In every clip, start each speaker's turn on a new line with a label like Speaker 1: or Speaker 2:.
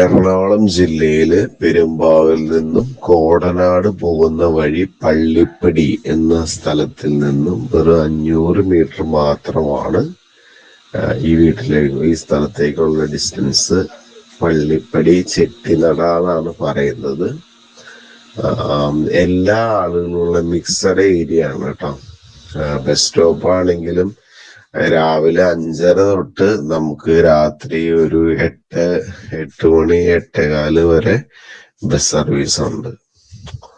Speaker 1: എറണാകുളം ജില്ലയില് പെരുമ്പാവിൽ നിന്നും കോടനാട് പോകുന്ന വഴി പള്ളിപ്പടി എന്ന സ്ഥലത്തിൽ നിന്നും വെറും 500 മീറ്റർ മാത്രമാണ് ഈ സ്ഥലത്തേക്കുള്ള ഡിസ്റ്റൻസ്. പള്ളിപ്പടി ചെട്ടിനട എന്നാണ് പറയുന്നത്. എല്ലാ ആളുകളുള്ള മിക്സഡ് ഏരിയ ആണ് കേട്ടോ. ബസ് സ്റ്റോപ്പ് ആണെങ്കിലും രാവിലെ 5:30 തൊട്ട് നമുക്ക് രാത്രി ഒരു 8 മണി 8:15 വരെ ബസ് സർവീസ് ഉണ്ട്.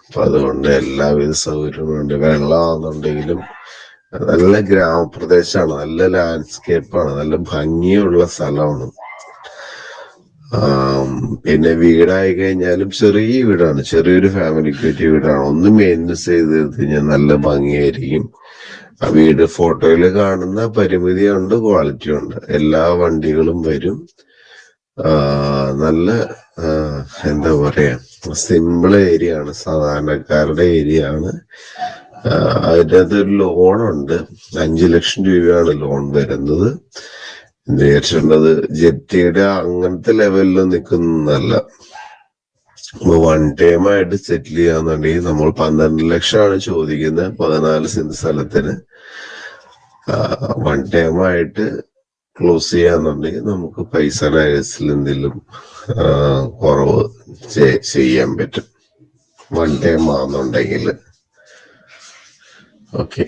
Speaker 1: അപ്പൊ അതുകൊണ്ട് എല്ലാവിധ സൗകര്യങ്ങളും ഉണ്ട്. വെള്ളമാണെന്നുണ്ടെങ്കിലും നല്ല ഗ്രാമപ്രദേശമാണ്, നല്ല ലാൻഡ്സ്കേപ്പാണ്, നല്ല ഭംഗിയുള്ള സ്ഥലമാണ്. പിന്നെ വീടായി കഴിഞ്ഞാലും ചെറിയ വീടാണ്, ചെറിയൊരു ഫാമിലിക്ക് പറ്റിയ വീടാണ്. ഒന്ന് മെയിൻ്റെനൻസ് ചെയ്ത് കഴിഞ്ഞാൽ നല്ല ഭംഗിയായിരിക്കും. ആ വീട് ഫോട്ടോയിൽ കാണുന്ന പരിമിതിയുണ്ട്, ക്വാളിറ്റി ഉണ്ട്. എല്ലാ വണ്ടികളും വരും. നല്ല എന്താ പറയാ, സിമ്പിൾ ഏരിയ ആണ്, സാധാരണക്കാരുടെ ഏരിയ ആണ്. അതിനകത്ത് ഒരു ലോണുണ്ട്, 5 ലക്ഷം രൂപയാണ് ലോൺ വരുന്നത്. വിചാരിച്ചിട്ടുള്ളത് ജെറ്റിയുടെ അങ്ങനത്തെ ലെവലിൽ നിൽക്കുന്നതല്ല. 1 ടൈം ആയിട്ട് സെറ്റിൽ ചെയ്യാന്നുണ്ടെങ്കിൽ നമ്മൾ 12 ലക്ഷമാണ് ചോദിക്കുന്നത് 14 സെന്റ് സ്ഥലത്തിന്. 1 ടൈം ആയിട്ട് ക്ലോസ് ചെയ്യാന്നുണ്ടെങ്കിൽ നമുക്ക് പൈസയുടെ കേസിൽ എന്തെങ്കിലും കുറവ് ചെയ്യാൻ പറ്റും 1 ടൈം ആണെന്നുണ്ടെങ്കിൽ. ഓക്കെ.